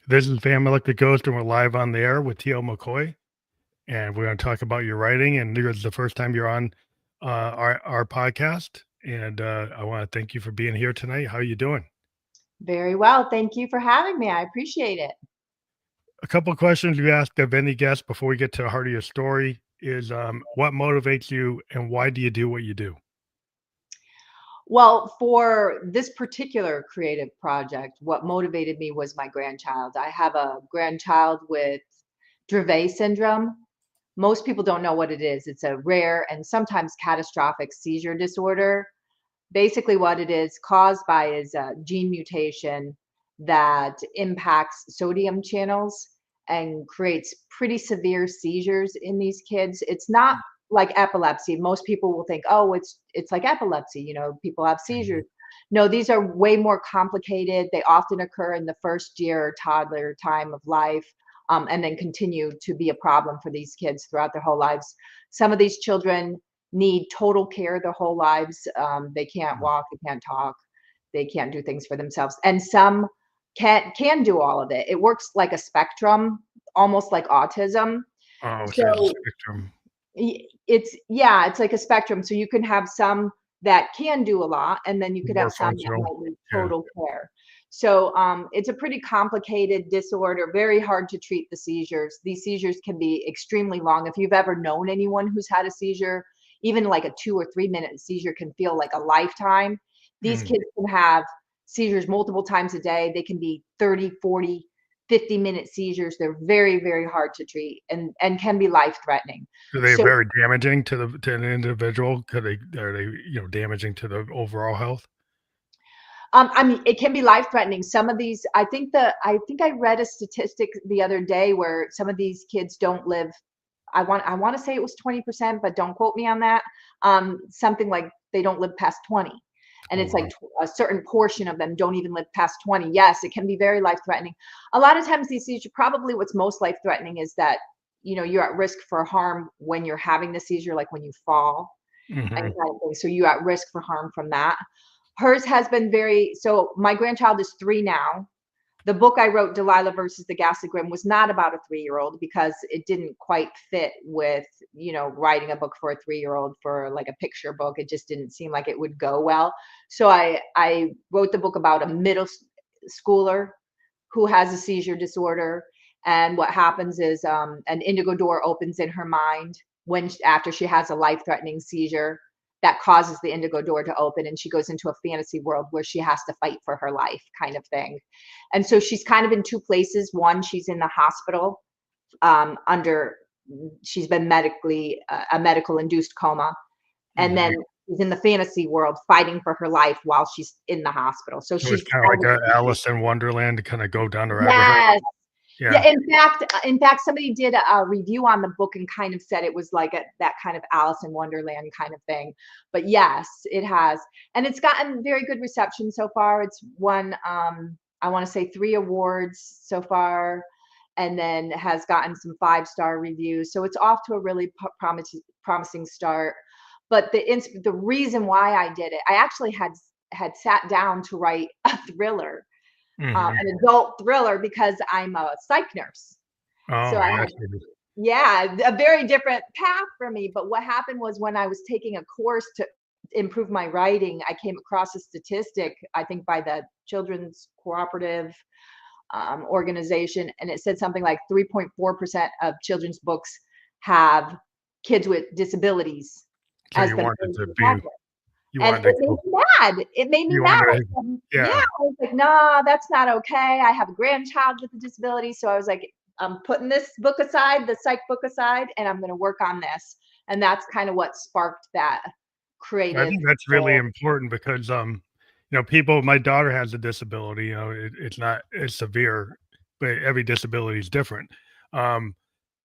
This is Family Like the Ghost, and we're live on the air with T.O. Mccoy. And we're going to talk about your writing. And this is the first time you're on our podcast. And I want to thank you for being here tonight. How are you doing? Very well. Thank you for having me. I appreciate it. A couple of questions we ask of any guest before we get to the heart of your story is what motivates you and why do you do what you do? Well, for this particular creative project, what motivated me was my grandchild. I have a grandchild with Dravet Syndrome. Most people don't know what it is. It's a rare and sometimes catastrophic seizure disorder. Basically, what it is caused by is a gene mutation that impacts sodium channels and creates pretty severe seizures in these kids. It's not like epilepsy. Most people will think, oh, it's like epilepsy, people have Mhm. seizures. No, these are way more complicated. They often occur in the first year or toddler time of life, and then continue to be a problem for these kids throughout their whole lives. Some of these children need total care their whole lives. They can't walk, they can't talk, they can't do things for themselves. And some can do all of it. It works like a spectrum, almost like autism. Oh, so there's a So spectrum. it's like a spectrum. So you can have some that can do a lot, and then you could More have some that functional. might need Yeah. total care. So it's a pretty complicated disorder, very hard to treat the seizures. These seizures can be extremely long. If you've ever known anyone who's had a seizure, even like a 2 or 3 minute seizure can feel like a lifetime. These Mm. kids can have seizures multiple times a day. They can be 30, 40, 50-minute seizures. They're very, very hard to treat and can be life threatening. Are they So very damaging to an individual? Are they damaging to the overall health? I mean, it can be life threatening. Some of these, I think I read a statistic the other day where some of these kids don't live. I want to say it was 20%, but don't quote me on that. Something like they don't live past 20. And Oh it's like wow. a certain portion of them don't even live past 20. Yes, it can be very life threatening. A lot of times these seizures, probably what's most life threatening is that, you're at risk for harm when you're having the seizure, like when you fall and Hmm. kind of thing. So you're at risk for harm from that. Hers has been so my grandchild is 3 now. The book I wrote, Delilah versus the Ghastly was not about a 3-year-old because it didn't quite fit with, writing a book for a 3-year-old for like a picture book. It just didn't seem like it would go well. So I wrote the book about a middle schooler who has a seizure disorder. And what happens is an indigo door opens in her mind after she has a life-threatening seizure that causes the indigo door to open, and she goes into a fantasy world where she has to fight for her life, kind of thing. And so she's kind of in two places. One, she's in the hospital under she's been medically a medical induced coma, and then Hmm. she's in the fantasy world fighting for her life while she's in the hospital. So So it's she's kind of like kind a of, Alice in Wonderland to kind of go down the rabbit hole. yes. Yeah. Yeah, in fact, somebody did a review on the book and kind of said it was like that kind of Alice in Wonderland kind of thing. But yes, it has, and it's gotten very good reception so far. It's won, I want to say 3 awards so far, and then has gotten some 5-star reviews. So it's off to a really promising start. But the reason why I did it, I actually had sat down to write a thriller, Hmm. an adult thriller, because I'm a psych nurse. So Oh I yes. had, yeah, a very different path for me. But what happened was when I was taking a course to improve my writing, I came across a statistic, I think by the Children's Cooperative organization, and it said something like 3.4% of children's books have kids with disabilities So as you the wanted main to be, protagonist. you And wanted it to made go, me mad. It made me you mad. wanted to, Yeah, yeah. I was like, "Nah, that's not okay. I have a grandchild with a disability." So I was like, "I'm putting this book aside, the psych book aside, and I'm gonna work on this." And that's kind of what sparked that I creative think that's really goal. important because, people, my daughter has a disability, it's not as severe, but every disability is different. Um,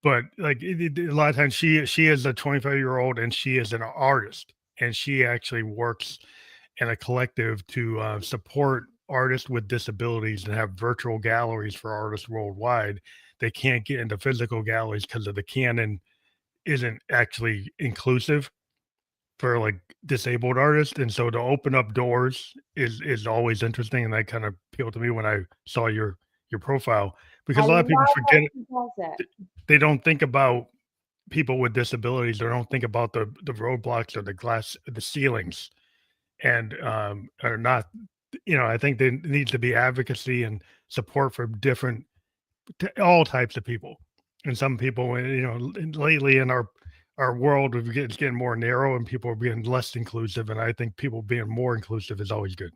but like a lot of times she is a 25-year-old and she is an artist and she actually works in a collective to support artists with disabilities and have virtual galleries for artists worldwide. They can't get into physical galleries because of the canon isn't actually inclusive for like disabled artists, and so to open up doors is always interesting, and that kind of appealed to me when I saw your profile, I because a lot of people love that forget she does it. they don't think about people with disabilities. They don't think about the roadblocks or the ceilings, and are not. I think there needs to be advocacy and support for all types of people, and some people. Lately in our world, it's getting more narrow, and people are being less inclusive. And I think people being more inclusive is always good.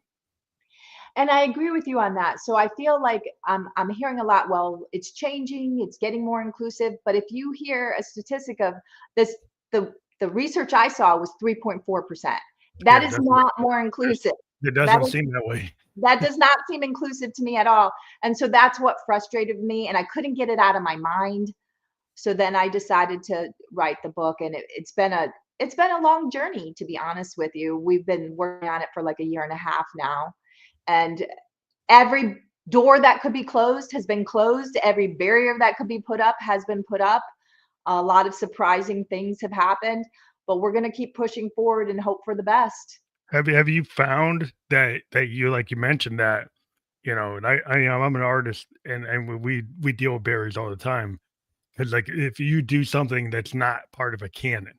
And I agree with you on that. So I feel like I'm hearing a lot. Well, it's changing, it's getting more inclusive. But if you hear a statistic of this, the research I saw was 3.4%. That Yeah, is that's what not more inclusive. it That doesn't is seem that way. that does not seem inclusive to me at all. And so that's what frustrated me. And I couldn't get it out of my mind. So then I decided to write the book. And it's been a long journey, to be honest with you. We've been working on it for like a year and a half now. And every door that could be closed has been closed. Every barrier that could be put up has been put up. A lot of surprising things have happened, but we're going to keep pushing forward and hope for the best. Have you found that you, like you mentioned that, and I'm an artist, and we deal with barriers all the time, because like if you do something that's not part of a canon,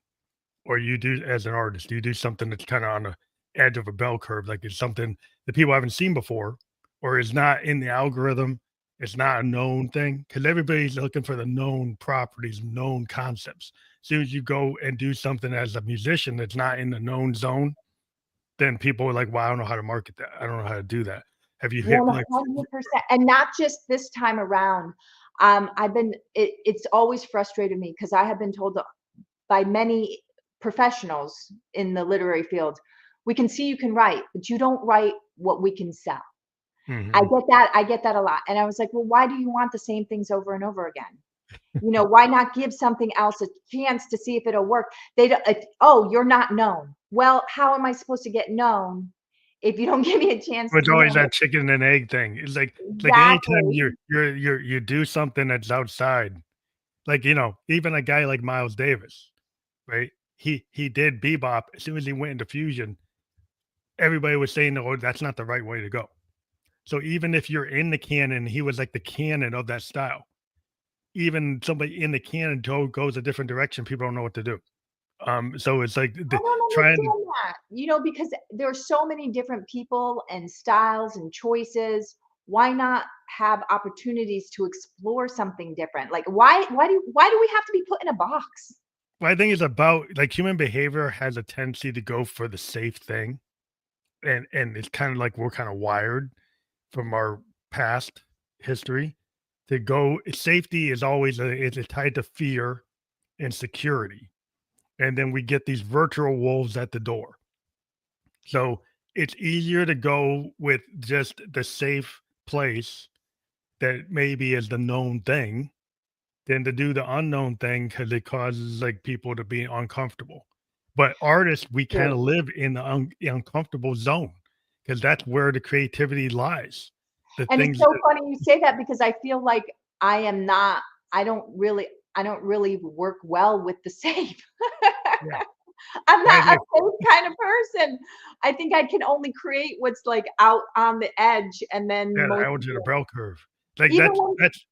or you do as an artist, you do something that's kind of on the edge of a bell curve, like it's something that people haven't seen before, or is not in the algorithm. It's not a known thing, because everybody's looking for the known properties, known concepts. As soon as you go and do something as a musician that's not in the known zone, then people are like, "Well, I don't know how to market that. I don't know how to do that." Have you hit like 100%. And not just this time around. It's always frustrated me because I have been told by many professionals in the literary field, we can see you can write, but you don't write what we can sell. Mhm. I get that a lot. And I was like, well, why do you want the same things over and over again? Why not give something else a chance to see if it'll work? They don't, oh, you're not known. Well, how am I supposed to get known if you don't give me a chance to It's be always known? that chicken and egg thing. It's like anytime Exactly. you do something that's outside, like, even a guy like Miles Davis, right? He did bebop. As soon as he went into fusion, everybody was saying, "Oh, that's not the right way to go." So even if you're in the canon, he was like the canon of that style. Even somebody in the canon goes a different direction, people don't know what to do. So it's like I the don't trying. understand that, because there are so many different people and styles and choices. Why not have opportunities to explore something different? Like why do we have to be put in a box? Well, I think it's about like human behavior has a tendency to go for the safe thing, and it's kind of like we're kind of wired from our past history to go. Safety is always it's tied to fear and security, and then we get these virtual wolves at the door. So it's easier to go with just the safe place that maybe is the known thing than to do the unknown thing, because it causes like people to be uncomfortable. But artists, we kind of True. live in the uncomfortable zone, because that's where the creativity lies. The And it's things so that, funny you say that because I feel like I am not I don't really I don't really work well with the safe. yeah, I'm right, not a safe kind of person. I think I can only create what's like out on the edge and then yeah, the most algebra people bell curve. Like even that's when that's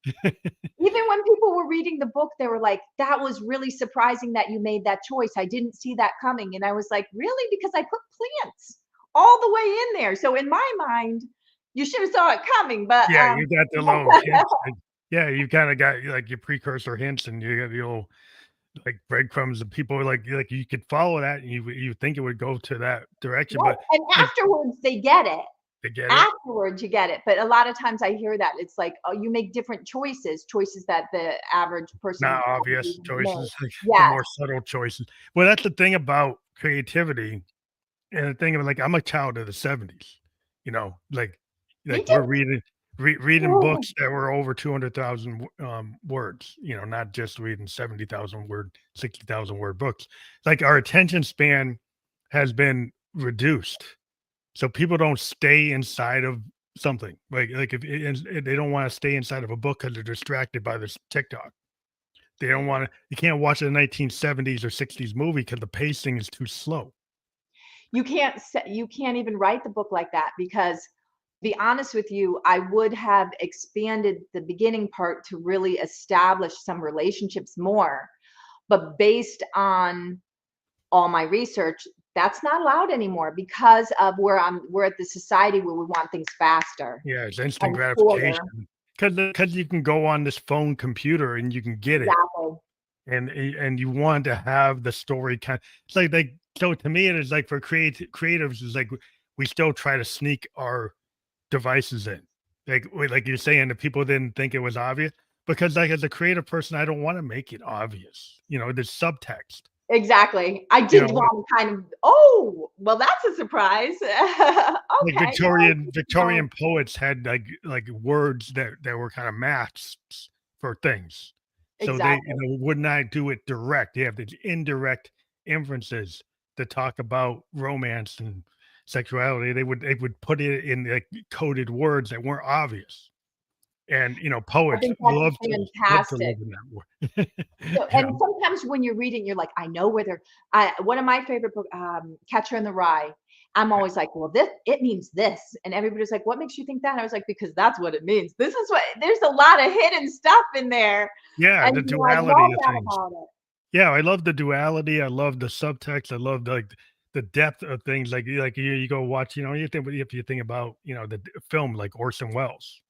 even when people were reading the book, they were like, "That was really surprising that you made that choice. I didn't see that coming." And I was like, "Really? Because I put plants all the way in there." So in my mind, you should have saw it coming, but yeah, you got the little hints. Yeah, you kind of got like your precursor hints, and you got the little like breadcrumbs, and people are like you could follow that, and you think it would go to that direction, right. but And like afterwards they get it. to get it, Afterwards you get it. But a lot of times I hear that it's like, "Oh, you make different choices that the average person not probably obvious wouldn't make." choices, like the Yes, more subtle choices. Well, that's the thing about creativity, and the thing of like I'm a child of the '70s, like me we're too. reading books that were over 200,000 words, not just reading 70,000 word, 60,000 word books. Like our attention span has been reduced. So people don't stay inside of something. Like if they don't want to stay inside of a book because they're distracted by this TikTok. They don't want to. You can't watch a 1970s or 60s movie because the pacing is too slow. You can't even write the book like that because be honest with you, I would have expanded the beginning part to really establish some relationships more. But based on all my research, that's not allowed anymore because of we're at the society where we want things faster Yeah, it's instant and shorter. gratification because you can go on this phone computer and you can get it, Exactly. and you want to have the story it's like so to me it is like for creatives is like we still try to sneak our devices in. Like you're saying, the people didn't think it was obvious because like as a creative person, I don't want to make it obvious. There's subtext. Exactly. I You did know, want to kind of, oh, well, that's a surprise. like Okay. Victorian poets had like words that were kind of masks for things, so they Exactly. would not do it direct. They have these indirect inferences to talk about romance and sexuality. They would put it in like coded words that weren't obvious, and I poets think love that's to fantastic. live in that world. So, and sometimes when you're reading, you're like, I know where they're. One of my favorite book, Catcher in the Rye. I'm always like, well, this it means this, and everybody's like, what makes you think that? And I was like, because that's what it means. This is what. There's a lot of hidden stuff in there, Yeah, and the I duality love of that things. about it. Yeah, I love the duality. I love the subtext. I love like the depth of things. Like you go watch. You think if you think about the film like Orson Welles,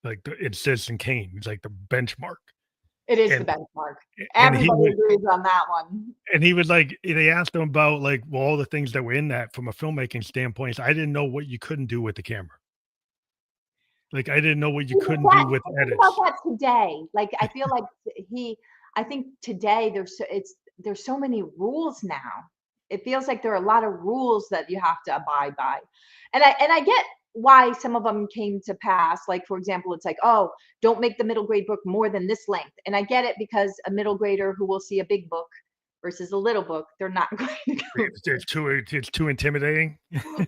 like it's Citizen Kane. It's like the benchmark, It is the and benchmark. and he Everybody would agrees on that one. and he was like they asked him about like well all the things that were in that from a filmmaking standpoint. I didn't know what you couldn't do with the camera. Like I didn't know what you couldn't do with I think about edits. that today. Like I feel like he I think today there's so many rules now. It feels like there are a lot of rules that you have to abide by. And I get why some of them came to pass. Like for example, it's like, oh, don't make the middle grade book more than this length. And I get it because a middle grader who will see a big book versus a little book, they're not going to go. It's too intimidating.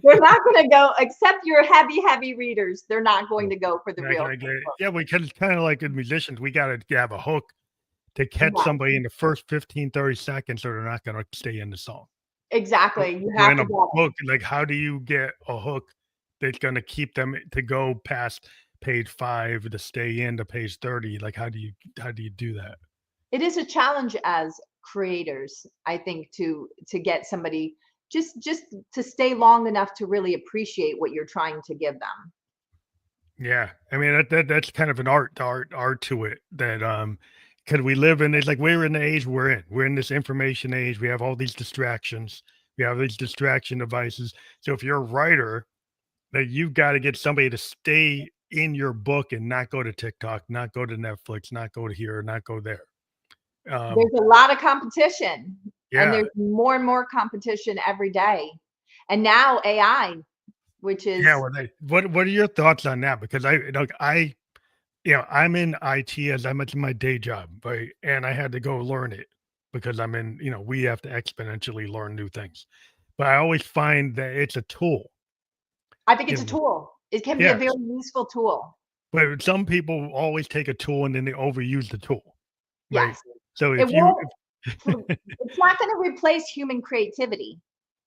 They're not going to go, except your heavy readers. They're not going to go for the Not real gonna get big it. book. Yeah, because it's kind of like in musicians, we gotta have a hook to catch Yeah. somebody in the first 15, 30 seconds, or they're not gonna stay in the song. Or Exactly. You or have in to a get it. book, like how do you get a hook that's gonna keep them to go past page 5 to stay in to page 30? Like how do you do that? It is a challenge as creators, I think, to get somebody just to stay long enough to really appreciate what you're trying to give them. Yeah, I mean that's kind of an art to it that because we live in it's like we're in the age we're in. We're in this information age. We have all these distractions. We have these distraction devices. So if you're a writer, that you've got to get somebody to stay in your book and not go to TikTok, not go to Netflix, not go to here, not go there. Um, There's a lot of competition, and yeah, there's more and more competition every day. And now AI, which yeah. is Well, what are your thoughts on that? Because I'm in IT as I'm in my day job, right? And I had to go learn it because we have to exponentially learn new things. But I always find that it's a tool, I think you it's a know. tool. It can be a Yes, very useful tool. but some people always take a tool and then they overuse the tool, right? Yes. So It if you, won't it's not gonna replace human creativity.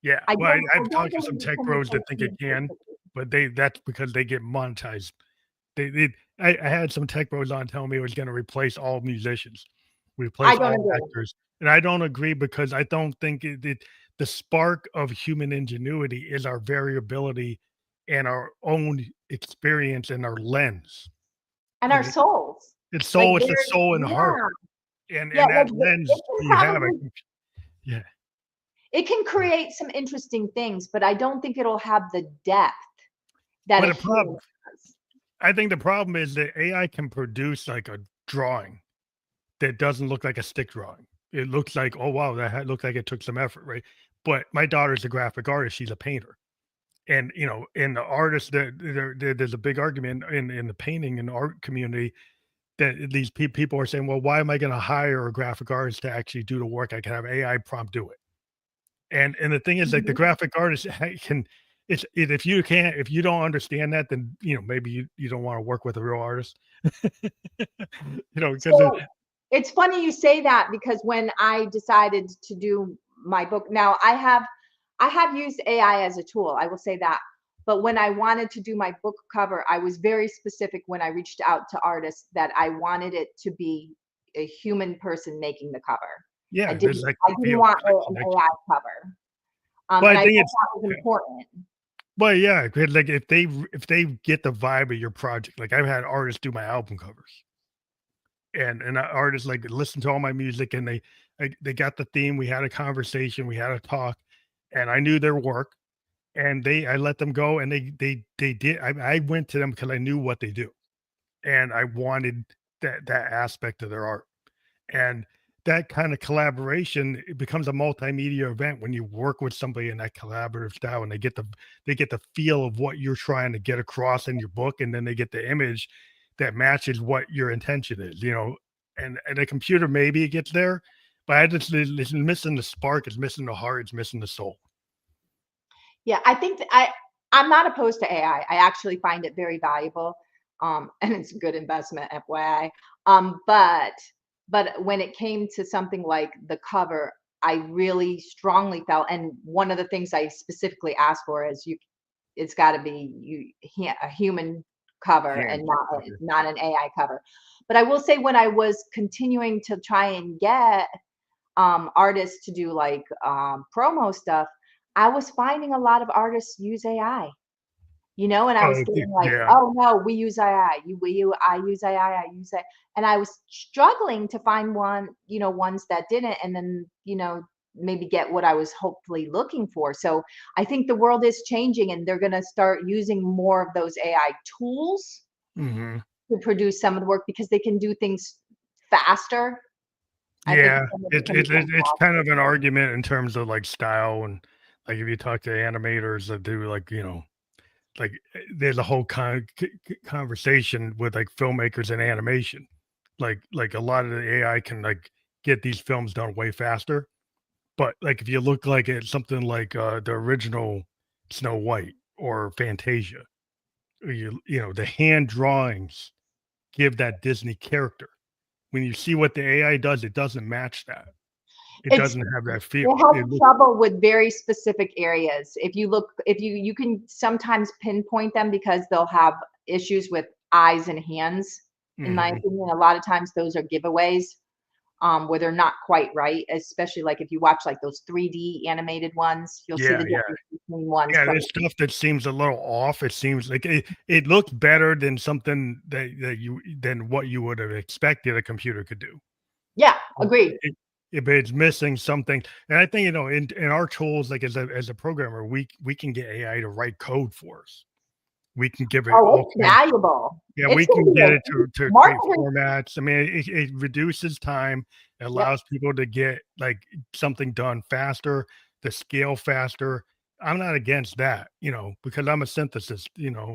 yeah, I well, don't I I've don't talked to believe some it tech can bros that replace think it human can, creativity. but that's because they get monetized. I had some tech bros on telling me it was going to replace all musicians, I replace don't all agree. actors, and I don't agree because I don't think the spark of human ingenuity is our variability and our own experience and our lens. And our Like souls. it's Like soul, it's the they're soul and heart, yeah. Yeah, and that like lens it can you have, I probably think, yeah. it can create some interesting things, but I don't think it'll have the depth that But a the human problem, has. I think the problem is that AI can produce like a drawing that doesn't look like a stick drawing. It looks like, oh wow, looks like it took some effort, right? But my daughter's a graphic artist; she's a painter, and in the artist, there's a big argument in the painting and art community that these people are saying, well, why am I going to hire a graphic artist to actually do the work? I can have AI prompt do it. And the thing is, like the Mhm. graphic artist can. If you don't understand that, then maybe you don't want to work with a real artist. Because So it's funny you say that because when I decided to do my book, now I have used AI as a tool. I will say that. But when I wanted to do my book cover, I was very specific when I reached out to artists that I wanted it to be a human person making the cover. I Yeah, didn't there's like I didn't feel want like an connection. AI cover. Well, And I I think thought it's that was important. well, yeah, 'cause, like if they get the vibe of your project, like I've had artists do my album covers, and artists like listen to all my music, and they got the theme. We had a conversation, we had a talk, and I knew their work, and I let them go, and they did. I went to them because I knew what they do, and I wanted that aspect of their art. And that kind of collaboration, it becomes a multimedia event when you work with somebody in that collaborative style, and they get the feel of what you're trying to get across in your book, and then they get the image that matches what your intention is, and a computer, maybe it gets there, but it's missing the spark, it's missing the heart, it's missing the soul. Yeah, I think I'm not opposed to AI. I actually find it very valuable, and it's a good investment, FYI. But when it came to something like the cover, I really strongly felt, and one of the things I specifically asked for is it's got to be a human cover Yeah. and not an AI cover. But I will say, when I was continuing to try and get artists to do like promo stuff, I was finding a lot of artists use AI, and I was Oh, getting like, yeah. oh no, we use AI. I use AI, I use it. And I was struggling to find ones that didn't, and then, maybe get what I was hopefully looking for. So I think the world is changing, and they're gonna start using more of those AI tools Mhm. to produce some of the work because they can do things faster. I think Yeah, some of it it's can it's become it's it's kind faster. of an argument in terms of, like, style, and, like, if you talk to animators that do, like, like, there's a whole conversation with, like, filmmakers and animation. Like, a lot of the AI can, like, get these films done way faster, but, like, if you look, like, at something like, the original Snow White or Fantasia, or the hand drawings give that Disney character. When you see what the AI does, it doesn't match that. It It's doesn't have that It feel. has It looks trouble with very specific areas. If you can sometimes pinpoint them because they'll have issues with eyes and hands. In my mhm. opinion, a lot of times those are giveaways, where they're not quite right, especially like if you watch like those 3D animated ones, you'll see Yeah, the yeah. difference between ones Yeah, from. there's stuff that seems a little off. It seems like it looks better than something than what you would have expected a computer could do. Yeah, But agreed. but it's missing something, and I think, in our tools, like, as a programmer, we can get AI to write code for us. We can give it Oh, all it's kinds. valuable. Yeah, It's we gonna can be get a it huge to create marketing. formats. I mean, it reduces time, it Yep. allows people to get, like, something done faster, to scale faster. I'm not against that, because I'm a synthesist,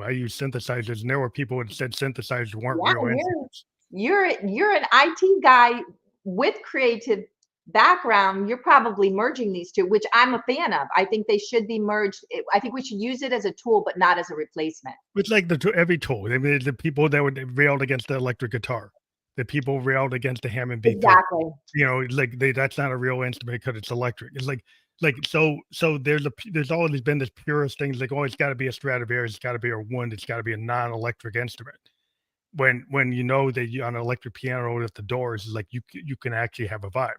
I use synthesizers, and there were people that said synthesizers weren't Yeah, real instruments. you're an IT guy with creative background. You're probably merging these two, which I'm a fan of. I think they should be merged. I think we should use it as a tool, but not as a replacement. It's like every tool. I mean, the people that would railed against the electric guitar, the people railed against the Hammond B3. Exactly. Like that's not a real instrument because it's electric. It's so there's always been this purist thing, like, oh, it's got to be a Stradivarius, it's got to be a wind, it's got to be a non-electric instrument. When that on an electric piano with the doors is like you can actually have a vibe,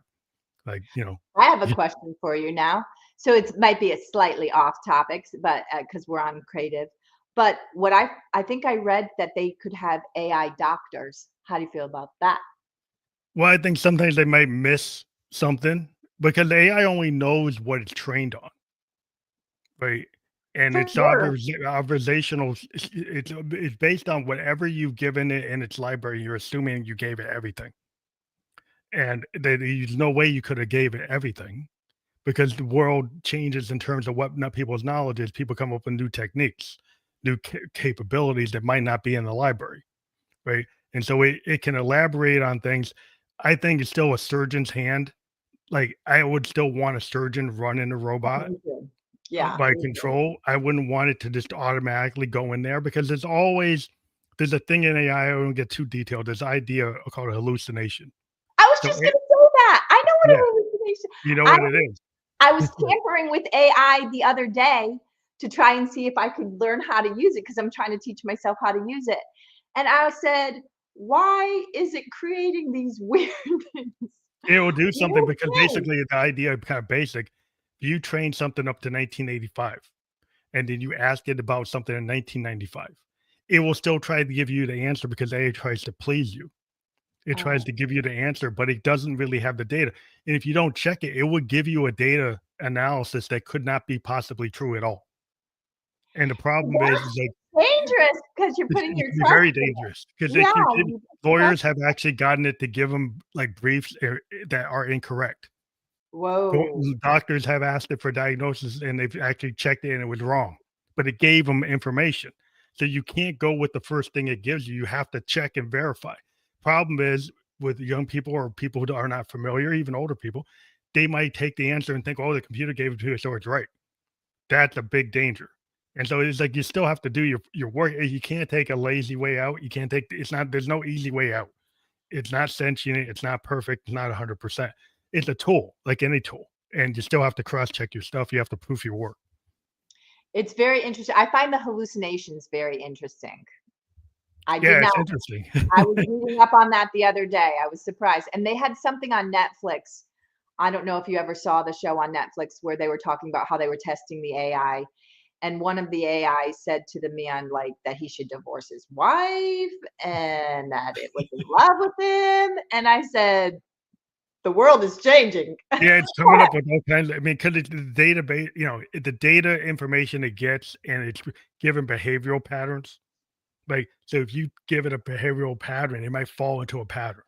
like I have a you- question for you now. So it might be a slightly off topics, but because we're on creative. But what I think I read that they could have AI doctors. How do you feel about that? well, I think sometimes they might miss something because the AI only knows what it's trained on. Right, and For it's sure. observational. It's based on whatever you've given it in its library. You're assuming you gave it everything, and there's no way you could have gave it everything because the world changes in terms of what not people's knowledge is. People come up with new techniques, new capabilities that might not be in the library, right? And so it can elaborate on things. I think it's still a surgeon's hand. Like, I would still want a surgeon running a robot Me too. Yeah, by me too. control. I wouldn't want it to just automatically go in there because there's a thing in AI. I don't get too detailed. There's an idea called a hallucination. I was So just gonna say that. I know what yeah, a hallucination. you know I what it is. I was tampering with AI the other day to try and see if I could learn how to use it because I'm trying to teach myself how to use it. And I said, why is it creating these weird things? It will do something because Okay. basically the idea kind of basic. You train something up to 1985, and then you ask it about something in 1995. It will still try to give you the answer because A, it tries to please you. It tries Oh, to give you the answer, but it doesn't really have the data. And if you don't check it, it would give you a data analysis that could not be possibly true at all. And the problem is like dangerous because you're putting it your can be trust very in it. dangerous because Yeah, you trust. lawyers have actually gotten it to give them like briefs that are incorrect. Whoa. Doctors have asked it for diagnosis and they've actually checked it and it was wrong, but it gave them information. So you can't go with the first thing it gives you. You have to check and verify. Problem is with young people or people who are not familiar, even older people, they might take the answer and think, oh, the computer gave it to us, so it's right. That's a big danger. And so it's like you still have to do your work. You can't take a lazy way out. You can't take it's not there's no easy way out. It's not sentient, it's not perfect, it's not 100%. It's a tool, like any tool, and you still have to cross check your stuff. You have to proof your work. It's very interesting. I find the hallucinations very interesting. I did Yeah, not it's interesting. I was reading up on that the other day. I was surprised. And they had something on Netflix. I don't know if you ever saw the show on Netflix where they were talking about how they were testing the AI. And one of the AI said to the man, like, that he should divorce his wife and that it was in love with him. And I said, the world is changing. Yeah, it's coming up with all kinds of I mean, because it's the database, the data information it gets and it's given behavioral patterns. Like, so if you give it a behavioral pattern, it might fall into a pattern.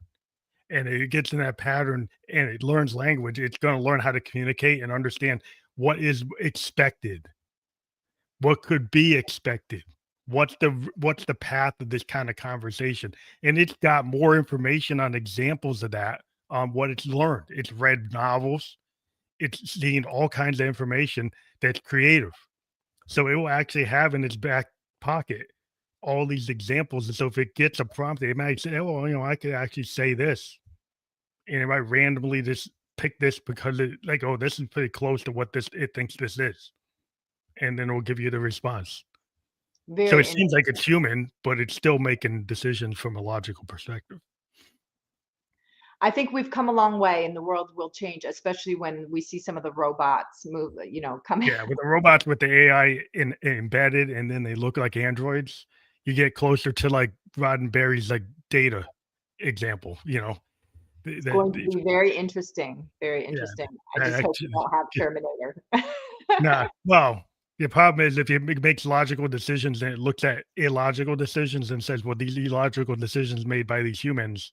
And it gets in that pattern and it learns language, it's gonna learn how to communicate and understand what is expected. What could be expected? What's the path of this kind of conversation? And it's got more information on examples of that, what it's learned. It's read novels, it's seen all kinds of information that's creative. So it will actually have in its back pocket all these examples. And so if it gets a prompt, it might say, oh, I could actually say this. And it might randomly just pick this because it like, oh, this is pretty close to what this it thinks this is. And then it'll give you the response. So Very it seems like interesting. it's human, but it's still making decisions from a logical perspective. I think we've come a long way and the world will change, especially when we see some of the robots move, come in. Yeah, with the robots with the AI embedded and then they look like androids, you get closer to like Roddenberry's like data example, It's that going to be very interesting, very yeah, interesting. I that just hope we actually don't have Terminator. nah. Well, the problem is if it makes logical decisions and it looks at illogical decisions and says, well, these illogical decisions made by these humans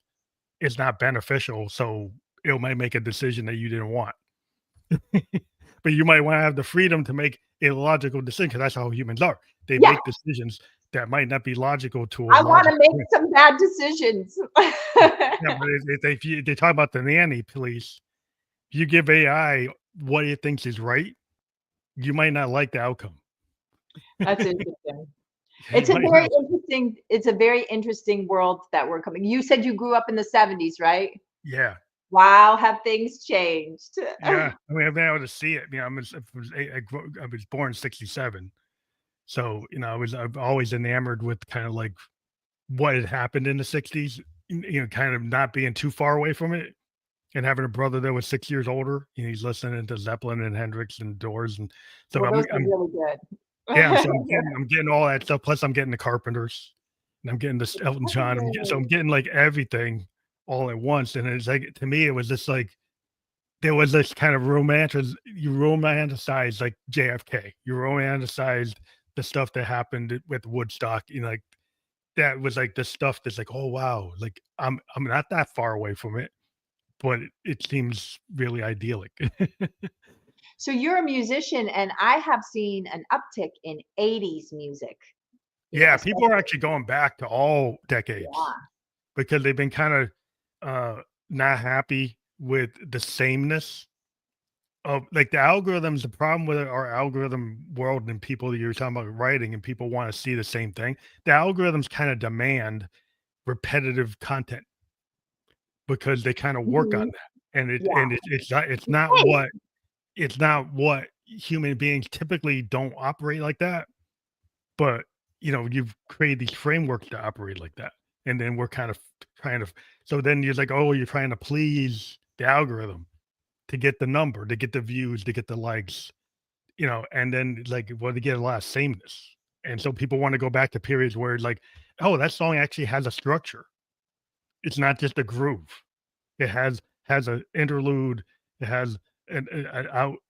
is not beneficial, so it might make a decision that you didn't want. But you might want to have the freedom to make illogical decisions because that's how humans are. They Yeah, make decisions that might not be logical to a I wanna logical make point. some bad decisions. Yeah, but if they talk about the nanny police, you give AI what it thinks is right, you might not like the outcome. That's interesting. You might not. It's a very interesting world that we're coming. You said you grew up in the '70s, right? Yeah. Wow, have things changed. Yeah. I mean, I've been able to see it. I was born 67. So, I've always enamored with kind of like what had happened in the 60s, kind of not being too far away from it and having a brother that was 6 years older. He's listening to Zeppelin and Hendrix and Doors. And so Well, those are really good. yeah, so I'm getting all that stuff. Plus I'm getting the Carpenters and I'm getting this Elton John. I'm getting like everything all at once. And it's like, to me, it was just like, there was this kind of you romanticize like JFK. You romanticized the stuff that happened with Woodstock. Like that was like the stuff that's like, oh wow, like I'm not that far away from it, but it seems really idyllic. So you're a musician, and I have seen an uptick in '80s music, Yeah, people are especially. actually going back to all decades Yeah. because they've been kind of not happy with the sameness of like the algorithms. The problem with our algorithm world and people you're talking about writing and people want to see the same thing. The algorithms kind of demand repetitive content because they kind of work on Mhm. that. And Yeah. it's not Hey, what human beings typically don't operate like that, but you've created these frameworks to operate like that, and then we're kind of trying to. So then you're like, oh, you're trying to please the algorithm to get the number, to get the views, to get the likes, and then like, well, to get a lot of sameness, and so people want to go back to periods where like, oh, that song actually has a structure. It's not just a groove. It has an interlude. It has an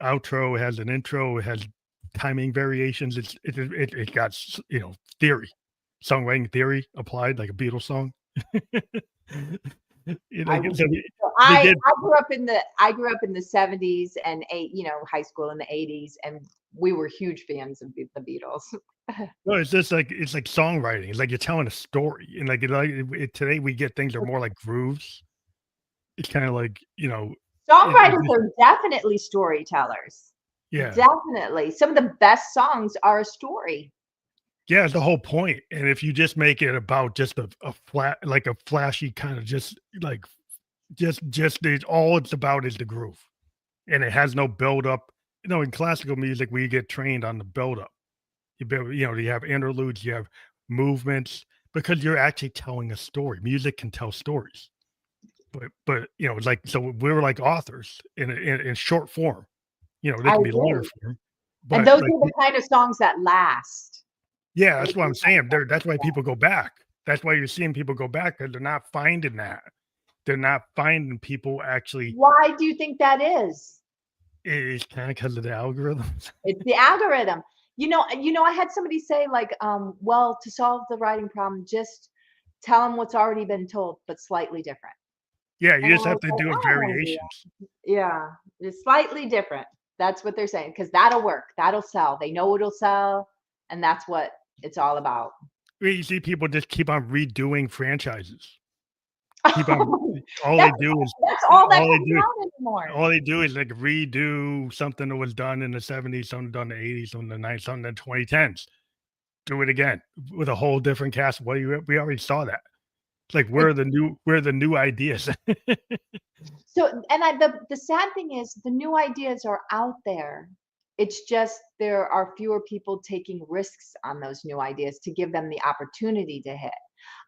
outro. It has an intro. It has timing variations. It got theory, songwriting theory applied like a Beatles song. I would, So so they I did. grew up in the 70s and high school in the 80s, and we were huge fans of the Beatles. No, it's just like it's like songwriting. It's like you're telling a story, and today we get things that are more like grooves. It's kind of like Songwriters are definitely storytellers. yeah. Definitely. Some of the best songs are a story. Yeah, it's the whole point. And if you just make it about just a flat, like a flashy kind of just all it's about is the groove. And it has no build up. In classical music, we get trained on the build up. You have interludes, you have movements, because you're actually telling a story. Music can tell stories. But it's like, so we were like authors in short form. They I can be longer agree. form. And But those like, are the kind of songs that last. yeah, that's what I'm saying. That's why people go back. That's why you're seeing people go back, because they're not finding that. They're not finding people actually. Why do you think that is? It's kind of because of the algorithms. It's the algorithm. I had somebody say like, well, to solve the writing problem, just tell them what's already been told, but slightly different. Yeah, And you I just have was to like, do I it don't want to do variations. that. Yeah, it's slightly different. That's what they're saying, because that'll work. That'll sell. They know it'll sell, and that's what it's all about. You see people just keep on redoing franchises. Keep on. All they That's do is that's all that all they comes do. out anymore. All they do is like redo something that was done in the 70s, something done in the 80s, something in the 90s, something in the 2010s. Do it again with a whole different cast. We already saw that. It's like we're the new ideas. So, and the sad thing is the new ideas are out there. It's just there are fewer people taking risks on those new ideas to give them the opportunity to hit.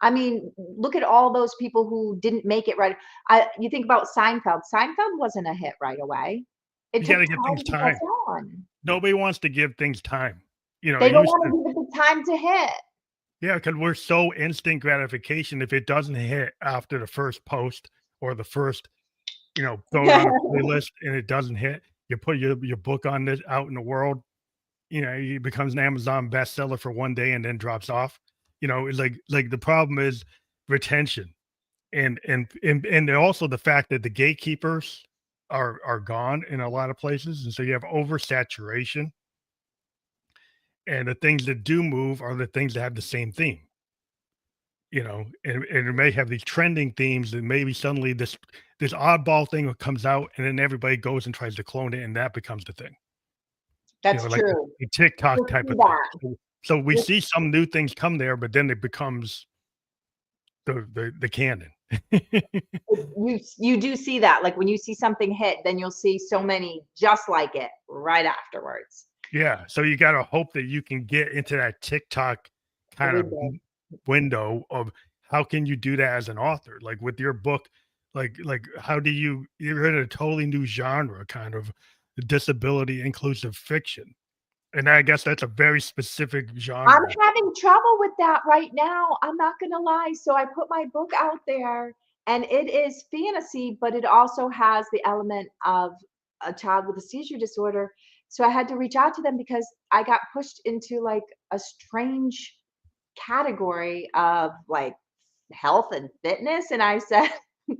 I mean, look at all those people who didn't make it right. You think about Seinfeld. Seinfeld wasn't a hit right away. It You took got to give time things to time. catch on. Nobody wants to give things time. They It don't used want to. to give it the time to hit. Yeah, because we're so instant gratification. If it doesn't hit after the first post or the first, throw it on a playlist and it doesn't hit, you put your book on this out in the world, it becomes an Amazon bestseller for one day and then drops off. It's like the problem is retention and also the fact that the gatekeepers are gone in a lot of places. And so you have oversaturation. And the things that do move are the things that have the same theme. And it may have these trending themes, and maybe suddenly this oddball thing comes out, and then everybody goes and tries to clone it, and that becomes the thing. That's Like true. the TikTok You'll type see of thing. that. So we see some new things come there, but then it becomes the canon. You do see that. Like when you see something hit, then you'll see so many just like it right afterwards. Yeah. So you got to hope that you can get into that TikTok kind of window of how can you do that as an author, like with your book, like how do you're in a totally new genre, kind of disability inclusive fiction, and I guess that's a very specific genre. I'm having trouble with that right now. I'm not gonna lie. So I put my book out there, and it is fantasy, but it also has the element of a child with a seizure disorder. So I had to reach out to them because I got pushed into like a strange category of like health and fitness. And I said,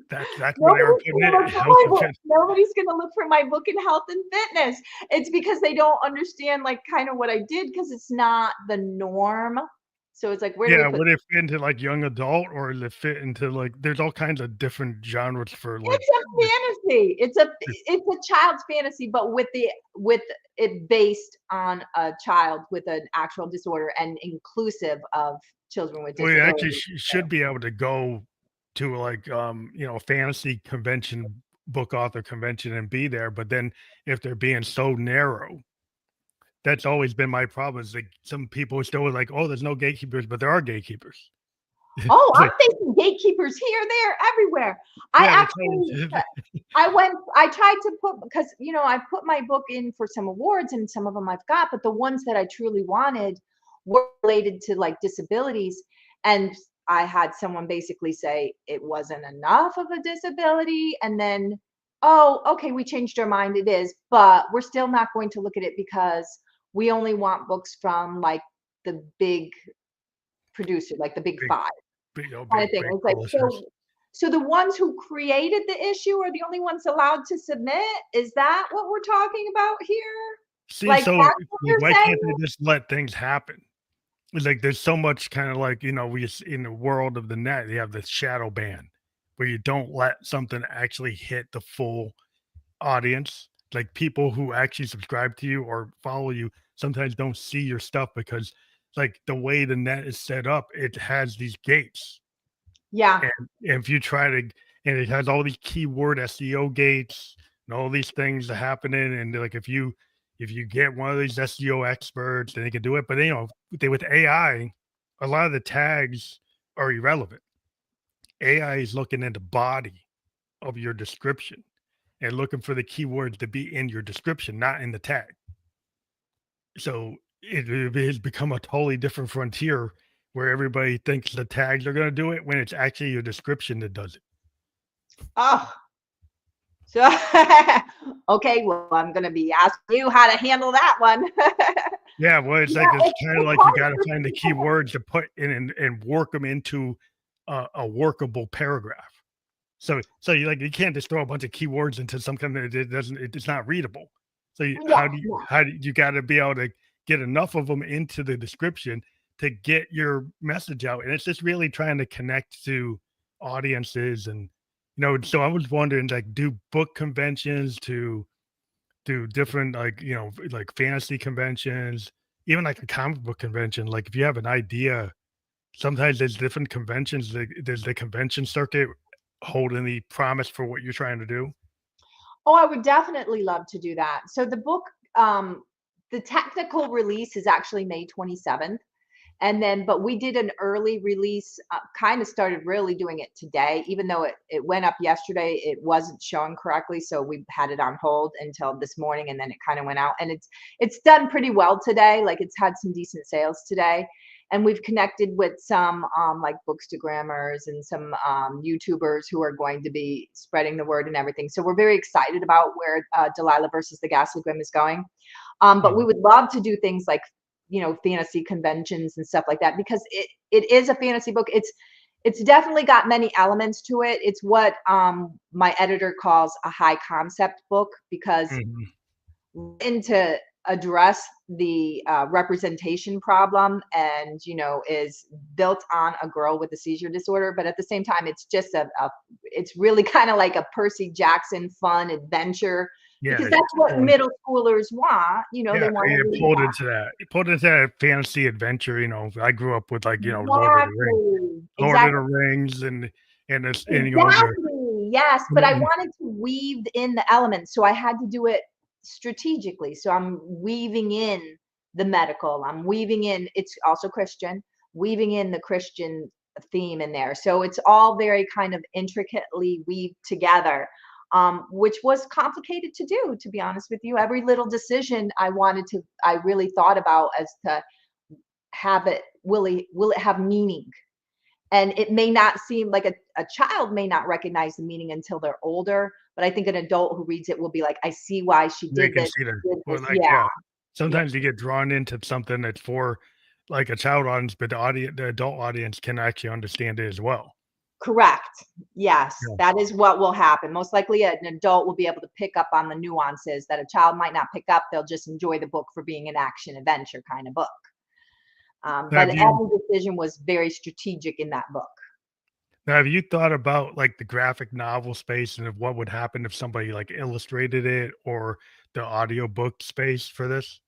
That's where they were putting it. Health and fitness. nobody's gonna look for my book in health and fitness. It's because they don't understand like kind of what I did, because it's not the norm. So it's like, where do we Yeah, put would it fit into like young adult, or does it fit into like there's all kinds of different genres for like it's a fantasy. It's a child's fantasy, but with it based on a child with an actual disorder and inclusive of children with we actually disabilities. should be able to go to like a fantasy convention, book author convention, and be there, but then if they're being so narrow, that's always been my problem. Is like some people are still like, oh, there's no gatekeepers, but there are gatekeepers. Oh, It's I'm like, thinking gatekeepers here, there, everywhere. I yeah, that's actually, always I tried to put, because, I put my book in for some awards and some of them I've got, but the ones that I truly wanted were related to like disabilities. And I had someone basically say it wasn't enough of a disability. And then, oh, okay, we changed our mind. It is, but we're still not going to look at it because we only want books from like the big producer, like the big big, five big, kind of thing. big It's like, publishers. so the ones who created the issue are the only ones allowed to submit? Is that what we're talking about here? See, Like, so that's what like, you're why saying? can't they just let things happen? It's like there's so much kind of like, in the world of the net, you have this shadow ban where you don't let something actually hit the full audience. Like people who actually subscribe to you or follow you sometimes don't see your stuff because like the way the net is set up, it has these gates. Yeah. And if you try to, and it has all these keyword SEO gates and all these things that happening. And like if you get one of these SEO experts, then they can do it. But with AI, a lot of the tags are irrelevant. AI is looking at the body of your description and looking for the keywords to be in your description, not in the tag. So it has become a totally different frontier where everybody thinks the tags are going to do it when it's actually your description that does it. Oh, so okay, well, I'm gonna be asking you how to handle that one. Yeah, well, it's like Yeah, it's kind of it's like you hard got to for find the people. keywords to put in and work them into a workable paragraph. So you can't just throw a bunch of keywords into something that it's not readable. So Yeah, yeah. how do you got to be able to get enough of them into the description to get your message out? And it's just really trying to connect to audiences and so I was wondering like do book conventions to different like fantasy conventions, even like a comic book convention. Like if you have an idea, sometimes there's different conventions. There's the convention circuit holding the promise for what you're trying to do. Oh, I would definitely love to do that. So the book, um, the technical release is actually May 27th. And then, but we did an early release, kind of started really doing it today, even though it went up yesterday, it wasn't showing correctly. So we had it on hold until this morning and then it kind of went out and it's done pretty well today. Like it's had some decent sales today. And we've connected with some like bookstagrammers and some YouTubers who are going to be spreading the word and everything. So we're very excited about where Delilah versus the Ghastly is going. But we Mhm. would love to do things like fantasy conventions and stuff like that because it is a fantasy book. It's definitely got many elements to it. It's what my editor calls a high concept book because Mhm. into address the representation problem and is built on a girl with a seizure disorder, but at the same time it's just it's really kind of like a Percy Jackson fun adventure Yeah, because that's it's what pulling. middle schoolers want. They Yeah, want to it read pulled that. into that. It pulled into that fantasy adventure. I grew up with like Exactly, Lord of the exactly. Rings, and it's the Exactly, yes, but I wanted to weave in the elements, so I had to do it strategically. So I'm weaving in the medical, I'm weaving in it's also Christian, weaving in the Christian theme in there. So it's all very kind of intricately weaved together, which was complicated to do, to be honest with you. Every little decision I really thought about as to have it, will it have meaning? And it may not seem like a child may not recognize the meaning until they're older, but I think an adult who reads it will be like, I see why she they did can this, see that. she did Well, this. like, Yeah, yeah, yeah, sometimes you get drawn into something that's for like a child audience, but the adult audience can actually understand it as well. correct. Yes, Yeah. that is what will happen. Most likely an adult will be able to pick up on the nuances that a child might not pick up. They'll just enjoy the book for being an action adventure kind of book. Now, But every decision was very strategic in that book. have you thought about like the graphic novel space and of what would happen if somebody like illustrated it or the audiobook space for this?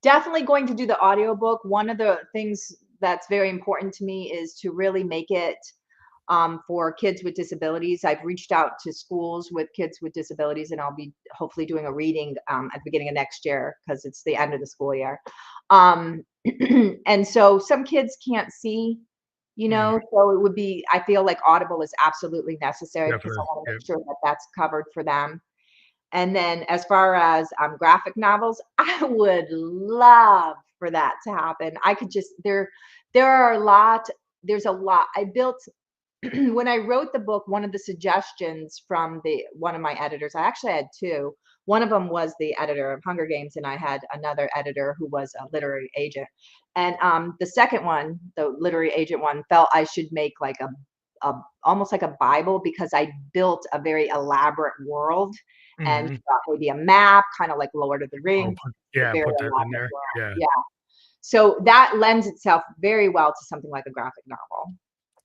Definitely going to do the audiobook. One of the things that's very important to me is to really make it for kids with disabilities. I've reached out to schools with kids with disabilities, and I'll be hopefully doing a reading at the beginning of next year because it's the end of the school year. And so some kids can't see, so it would be, I feel like Audible is absolutely necessary because I Definitely. want to Yeah. make sure that that's covered for them. And then as far as graphic novels, I would love for that to happen. I could just there are a lot. There's a lot. I built when I wrote the book. One of the suggestions from one of my editors, I actually had two. One of them was the editor of Hunger Games, and I had another editor who was a literary agent. And the second one, the literary agent one, felt I should make like a almost like a Bible because I built a very elaborate world, and Mhm. maybe a map, kind of like Lord of the Oh, Rings. A very put that in elaborate there. world. Yeah. Yeah. So that lends itself very well to something like a graphic novel.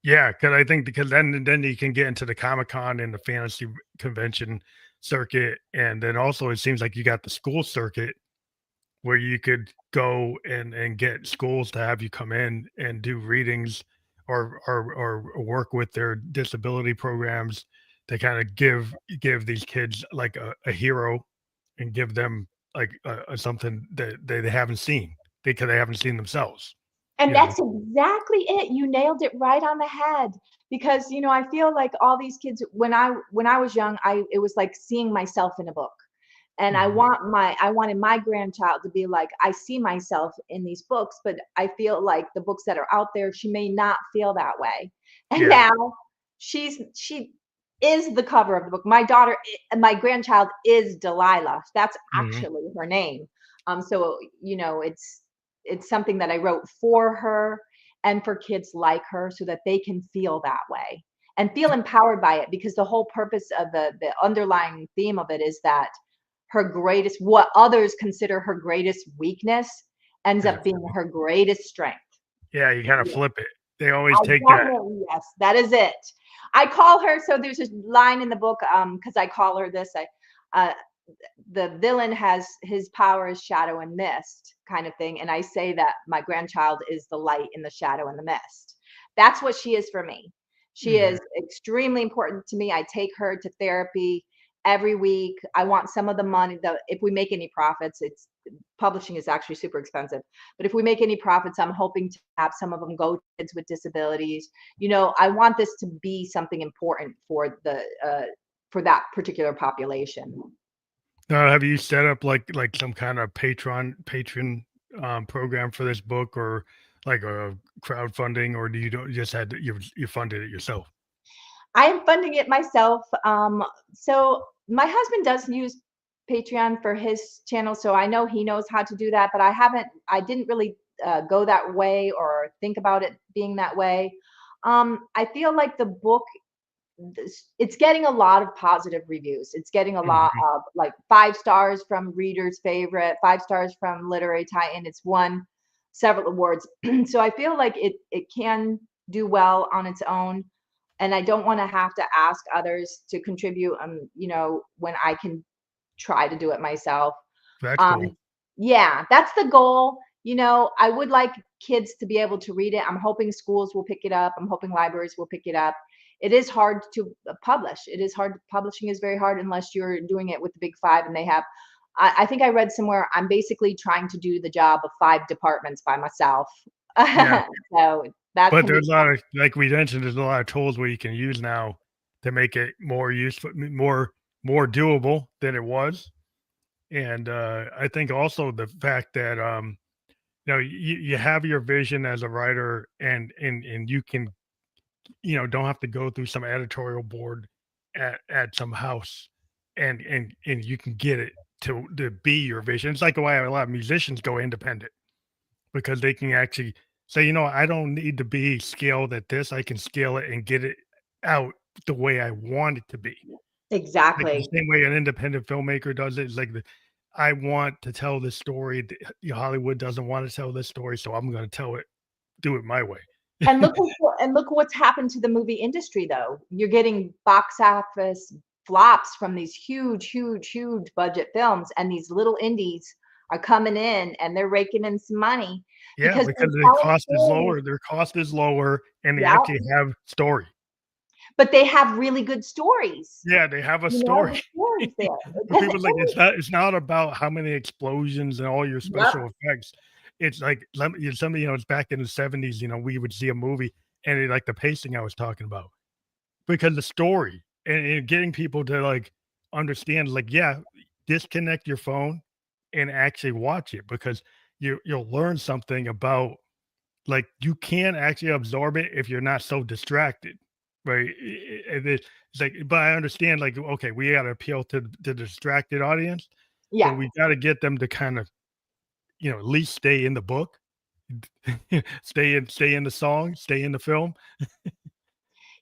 Yeah, because I think because then you can get into the Comic-Con and the fantasy convention circuit, and then also it seems like you got the school circuit where you could go and get schools to have you come in and do readings or work with their disability programs to kind of give these kids like a hero and give them like a something that they haven't seen because they haven't seen themselves, And you know? that's exactly it. You nailed it right on the head because, I feel like all these kids when I was young, it was like seeing myself in a book. And Mhm. I wanted my grandchild to be like, I see myself in these books, but I feel like the books that are out there, she may not feel that way. And Yeah. now she is the cover of the book. My daughter, my grandchild is Delilah. That's Mhm. actually her name. So it's something that I wrote for her and for kids like her so that they can feel that way and feel empowered by it, because the whole purpose of the underlying theme of it is that what others consider her greatest weakness ends Is up it being funny? her greatest strength. Yeah, you kinda Yeah, flip it. They always I take that. definitely, yes, that is it. I call her, so there's a line in the book, because I call her this. Uh, the villain has his power is shadow and mist kind of thing, and I say that my grandchild is the light in the shadow and the mist. That's what she is for me. She Mhm. is extremely important to me. I take her to therapy every week. I want some of the money, if we make any profits, it's publishing is actually super expensive, but if we make any profits, I'm hoping to have some of them go to kids with disabilities. I want this to be something important for that particular population. Now, have you set up like some kind of patron program for this book or like a crowdfunding, or do you don't you just had to, you funded it yourself? I am funding it myself. So my husband does use Patreon for his channel, so I know he knows how to do that, but I didn't really go that way or think about it being that way. I feel like the book, it's getting a lot of positive reviews. It's getting a lot Mhm. of like 5 stars from readers favorite, 5 stars from literary tie-in. It's won several awards. So I feel like it can do well on its own, and I don't want to have to ask others to contribute, when I can try to do it myself. That's cool. um yeah, that's the goal. I would like kids to be able to read it. I'm hoping schools will pick it up. I'm hoping libraries will pick it up. It is hard to publish. It is hard. Publishing is very hard unless you're doing it with the big five, and they have, I think I read somewhere, I'm basically trying to do the job of 5 departments by myself. Yeah, So that but can be there's a lot of like we mentioned, there's a lot of tools where you can use now to make it more useful, more doable than it was. And I think also the fact that you have your vision as a writer, and you can don't have to go through some editorial board at some house, and you can get it to be your vision. It's like why a lot of musicians go independent because they can actually say, I don't need to be scaled at this. I can scale it and get it out the way I want it to be. Like the exactly. same way an independent filmmaker does it. It's like I want to tell this story. Hollywood doesn't want to tell this story, so I'm going to do it my way. And look what's happened to the movie industry, though. You're getting box office flops from these huge, huge, huge budget films, and these little indies are coming in and they're raking in some money Yeah, because they're because the telling cost is stories. lower. Their cost is lower, and they Yeah, actually have story. but they have really good stories. Yeah, they have a You know, story. the stories there. But people like it's not about how many explosions and all your Yep. special effects. It's like some it's back in the 70s, we would see a movie and like the pacing I was talking about because the story and getting people to like understand like yeah, disconnect your phone and actually watch it because you'll learn something about like, you can actually absorb it if you're not so distracted, right? And it's like but I understand, like, okay, we gotta appeal to the distracted audience, but Yeah. we gotta get them to kind of, at least stay in the book, stay in the song, stay in the film.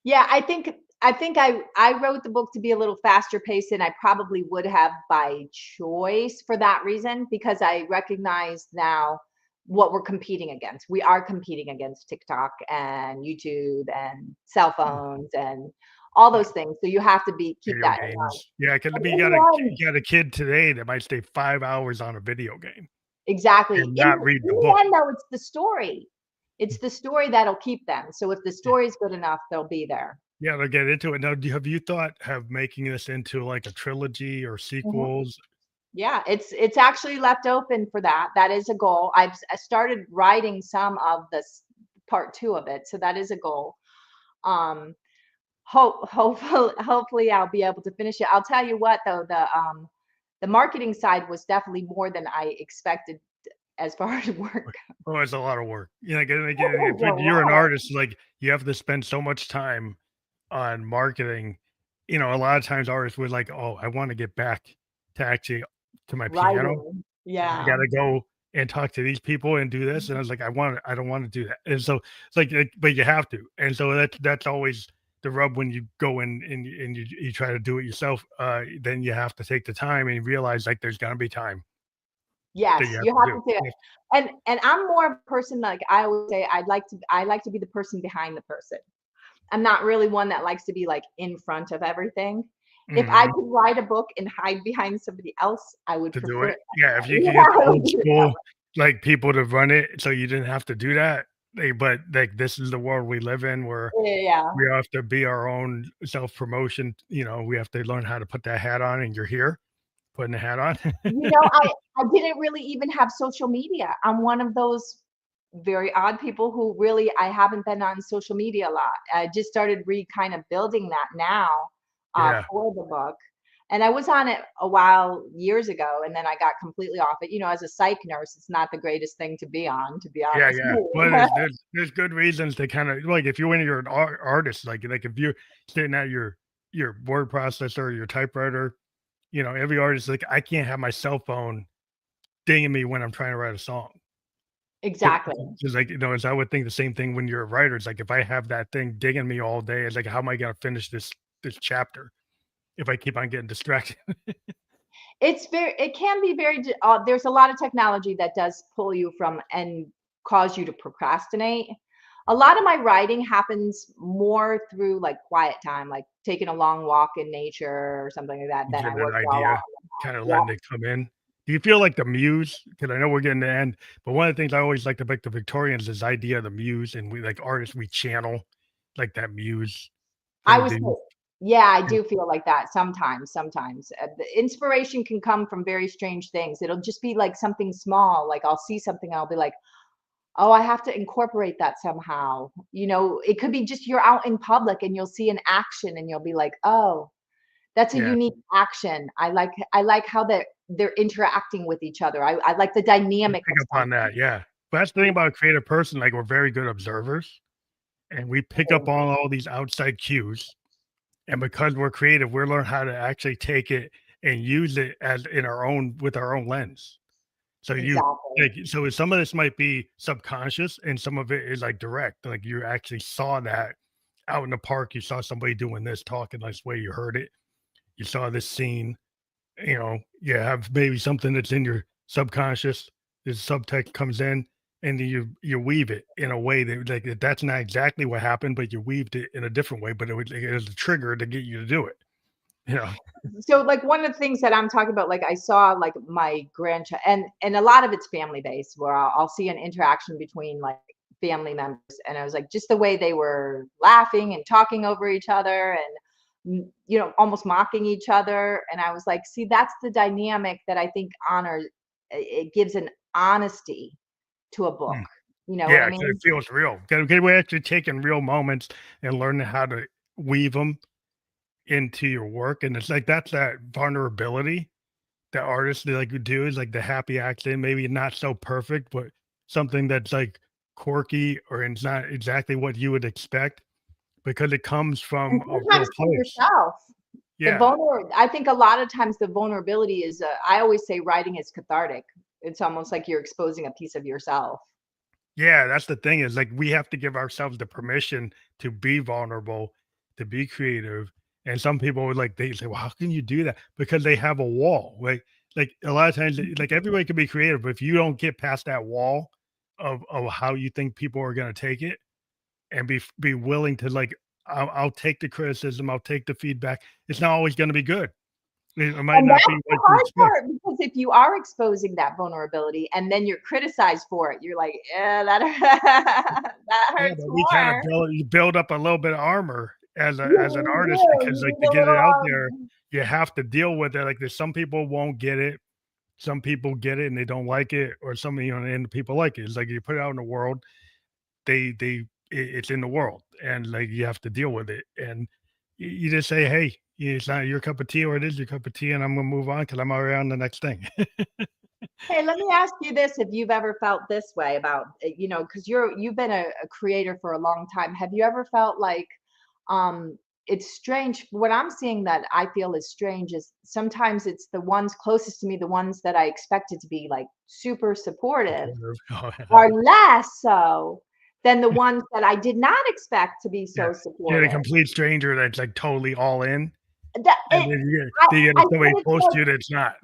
Yeah, I think I wrote the book to be a little faster paced than I probably would have by choice for that reason, because I recognize now what we're competing against. We are competing against TikTok and YouTube and cell Mm, phones and all yeah, those things. So you have to be keep video that in mind. games. Yeah, 'cause I And mean, in the end, you got a kid today that might stay 5 hours on a video game exactly. and In not read in the the book. end, though, it's the story. It's the story that'll keep them. So if the Yeah. story is good enough, they'll be there. Yeah, they'll get into it. Now, have you thought of making this into, like, a trilogy or Mhm. sequels? Yeah, it's actually left open for that. That is a goal. I started writing some of this part 2 of it, so that is a goal. Um, hopefully I'll be able to finish it. I'll tell you what though, the marketing side was definitely more than I expected as far as work. Oh, it's a lot of work. Again, It if was a you're an lot. artist, like, you have to spend so much time on marketing. A lot of times artists would like, "Oh, I wanna get back to actually to my piano. Writing. I Yeah. gotta go and talk to these people and do this," and I was like, I don't wanna do that." And so, it's like, but you have to, and so that's always the rub when you go in and you try to do it yourself, then you have to take the time and you realize, like, there's gonna be time that Yes, you have you to have do. to do it. And I'm more of a person, like I always say, I like to be the person behind the person. I'm not really one that likes to be like in front of everything. If I Mhm. could write a book and hide behind somebody else, I would To do prefer it? it Yeah, if that you way. could Yeah, get the I would old do it that school, way. like, people to run it so you didn't have to do that, but, like, this is the world we live in where Yeah, yeah. we have to be our own self-promotion, we have to learn how to put that hat on, and you're here, putting the hat on. I didn't really even have social media. I'm one of those very odd people who really I haven't been on social media a lot. I just started kind of building that now Yeah. for the book. And I was on it a while years ago, and then I got completely off it. As a psych nurse, it's not the greatest thing to be on, to be Yeah, honest. yeah. Well, there's good reasons to kinda like, if you're an artist, like, if you're sitting at your word processor, your typewriter, every artist, like, I can't have my cell phone dinging me when I'm trying to write a song. Exactly. Because like, as I would think the same thing when you're a writer. It's like if I have that thing digging me all day, it's like, how am I gonna finish this chapter if I keep on getting distracted? It can be there's a lot of technology that does pull you from and cause you to procrastinate. A lot of my writing happens more through like quiet time, like taking a long walk in nature or something like that. Then I Getting an work while idea, out in the house. kinda letting Yeah, it come in. Do you feel like the muse? Because I know we're getting to the end, but one of the things I always liked about the Victorians is idea of the muse, and we like artists, we channel like that muse I thing. was, yeah, I do feel like that sometimes. Sometimes the inspiration can come from very strange things. It'll just be like something small. Like I'll see something, I'll be like, oh, I have to incorporate that somehow. It could be just you're out in public and you'll see an action and you'll be like, "Oh, that's a Yeah, unique action. I like how they're interacting with each other. I like the we dynamic pick of up on something." that, yeah. But that's the thing Yeah, about a creative person, like, we're very good observers, and we pick up same. on all these outside cues. And because we're creative, we learn how to actually take it and use it as in our own with our own lens. So you Exactly. like so some of this might be subconscious and some of it is like direct. Like you actually saw that out in the park, you saw somebody doing this, talking this way, you heard it, you saw this scene, you have maybe something that's in your subconscious, this subtext comes in and then you weave it in a way that like that's not exactly what happened, but you weaved it in a different way, but it was a trigger to get you to do it. You know? So, like, one of the things that I'm talking about, like, I saw, like, my grandchild and a lot of it's family based where I'll see an interaction between, like, family members. And I was like, just the way they were laughing and talking over each other and, almost mocking each other. And I was like, see, that's the dynamic that I think honors, it gives an honesty to a book. Mm. You know what I Yeah, 'cause mean? it feels real. 'Cause we're actually taking real moments and learning how to weave them into your work, and it's like that's that vulnerability that artists like would do is like the happy accident, maybe not so perfect, but something that's like quirky or it's not exactly what you would expect because it comes And from a real sometimes from place. yourself. Yeah. I think a lot of times the vulnerability is, I always say writing is cathartic. It's almost like you're exposing a piece of yourself. Yeah, that's the thing is like we have to give ourselves the permission to be vulnerable, to be creative. And some people would like they say, "Well, how can you do that?" Because they have a wall. Like a lot of times, like everybody can be creative, but if you don't get past that wall of how you think people are going to take it, and be willing to like, I'll take the criticism, I'll take the feedback. It's not always going to be good. It might And not that's be the what you hard expect. part because if you are exposing that vulnerability and then you're criticized for it, you're like, yeah, that that Yeah, hurts but we kind of more. build up a little bit of armor Yeah, as an you artist do. because You like need to a get it little, out there, you have to deal with it. Like there's some people won't get it, some people get it and they don't like it, or some and people like it. It's like you put it out in the world, it's in the world, and like you have to deal with it, and you just say, hey, it's not your cup of tea, or it is your cup of tea, and I'm gonna move on because I'm already on the next thing. Hey, let me ask you this, if you've ever felt this way about, because you've been a creator for a long time. Have you ever felt like it's strange? What I'm seeing that I feel is strange is sometimes it's the ones closest to me, the ones that I expected to be like super supportive Supportive. Oh, yeah. are less so than the ones that I did not expect to be Yeah. so You're a supportive. complete stranger that's like totally all in. That And it, then you I get somebody said it close to to you that's not.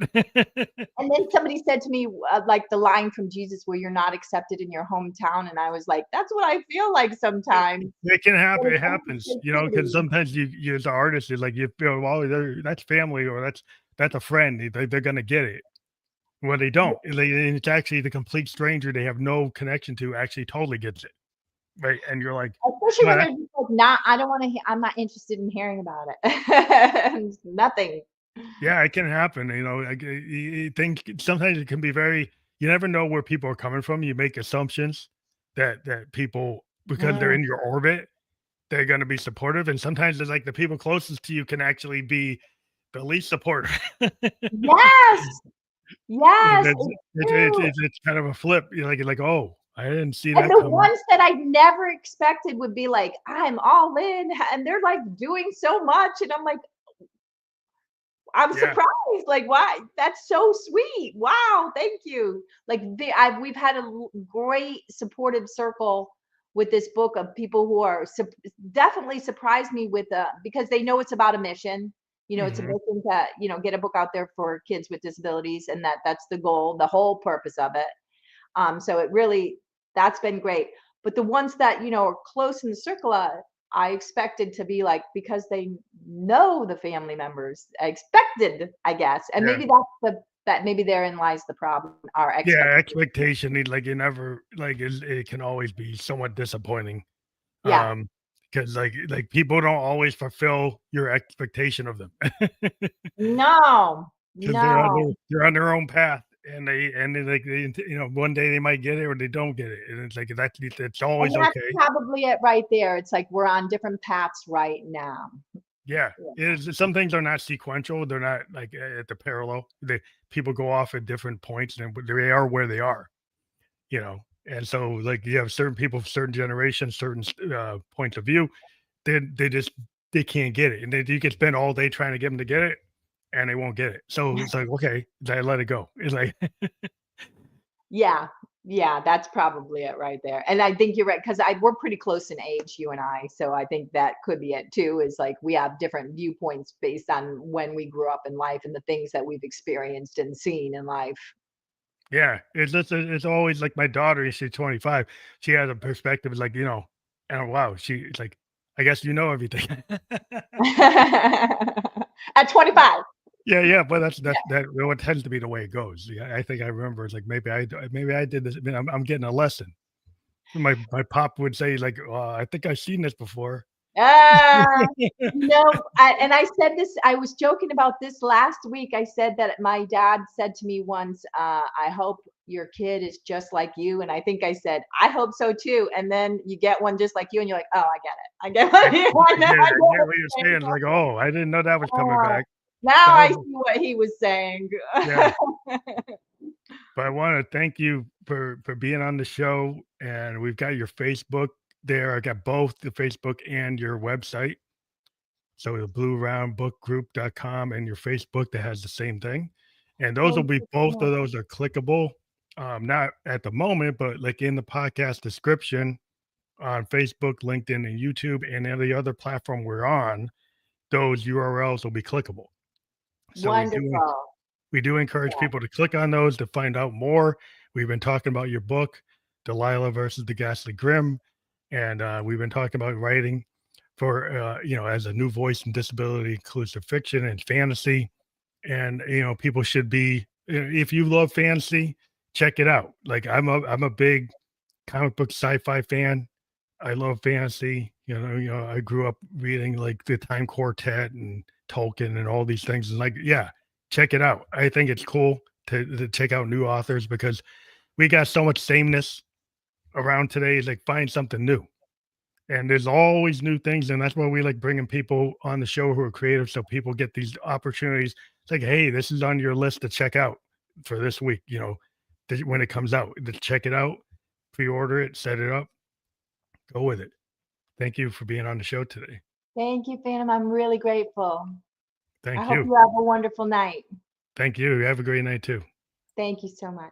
And then somebody said to me, like the line from Jesus where you're not accepted in your hometown. And I was like, that's what I feel like sometimes. It can When happen, it it comes to happens, because creativity. sometimes you as an artist, is like, you feel, well, that's family or that's a friend, they're gonna get it. Well, they don't, and it's actually the complete stranger they have no connection to actually totally gets it, right? And you're like, Especially "Well, when they're that's." just like, not, I don't want to, I'm not interested in hearing about it. Nothing. Yeah, it can happen, like, things sometimes it can be very you never know where people are coming from, you make assumptions that people because they're Mm. in your orbit, they're gonna be supportive, and sometimes it's like the people closest to you can actually be the least supportive. Yes. And Yes, it's it's true. it's kind of a flip, you're like, "Oh, I didn't see And that the coming." ones that I never expected would be like, I'm all in. And they're like doing so much. And I'm like, I'm Yeah, surprised, like, why? That's so sweet. Wow, thank you. Like, we've had a great supportive circle with this book of people who are definitely surprised me with because they know it's about a mission. It's a mhm, mission to get a book out there for kids with disabilities, and that's the goal, the whole purpose of it. So it really that's been great. But the ones that, are close in the circle, I expected to be like because they know the family members. I expected, I guess. And yeah. maybe that maybe therein lies the problem, our Yeah, expectation. expectation, like, you never like, it can always be somewhat disappointing, Yeah. because people don't always fulfill your expectation of them. No. 'Cause No. they're on their own path, and one day they might get it or they don't get it, and it's like, it's And always that's okay. probably it right there. It's like we're on different paths right now. Yeah, Yeah. it is some things are not sequential, they're not, like, at the parallel. People go off at different points, and they are where they are, you know? And so, like, you have certain people, certain generations, certain points of view, they just they can't get it, and you can spend all day trying to get them to get it, and they won't get it. So, it's like, "Okay, I let it go." It's like Yeah, yeah, that's probably it right there. And I think you're right because I we're pretty close in age, you and I. So I think that could be it too. Is like we have different viewpoints based on when we grew up in life and the things that we've experienced and seen in life. Yeah, it's always like my daughter, she's 25. She has a perspective like, and wow, it's like, I guess you know everything. At 25. Yeah, yeah, but that what tends to be the way it goes. Yeah, I think I remember it's like maybe I did this. I mean, I'm getting a lesson, My pop would say like, I think I've seen this before. No, I said this, I was joking about this last week. I said that my dad said to me once, I hope your kid is just like you. And I think I said, I hope so too. And then you get one just like you, and you're like, oh, I get it. I get what I I get get what you're saying. Like, oh, I didn't know that was coming Uh, back. now That I see was, what he was saying. yeah. But I want to thank you for being on the show. And we've got your Facebook there. I got both the Facebook and your website. So the blueroundbookgroup.com and your Facebook that has the same thing. And those will Thank be you so both of much. those are clickable. Not at the moment, but like in the podcast description on Facebook, LinkedIn, and YouTube, and every other platform we're on, those URLs will be clickable. So Wonderful. we do encourage Yeah. people to click on those to find out more. We've been talking about your book, Delilah versus the Ghastly Grimm, and we've been talking about writing for as a new voice in disability inclusive fiction and fantasy. And people should be, if you love fantasy, check it out. Like I'm a big comic book sci-fi fan. I love fantasy. I grew up reading like the Time Quartet and Tolkien and all these things. And like, yeah, check it out. I think it's cool to check out new authors because we got so much sameness around today. Is like find something new. And there's always new things, and that's why we like bringing people on the show who are creative, so people get these opportunities. It's like, hey, this is on your list to check out for this week. When it comes out, to check it out, pre-order it, set it up, go with it. Thank you for being on the show today. Thank you, Phantom. I'm really grateful. I Thank hope you. you have a wonderful night. Thank you. Have a great night too. Thank you so much.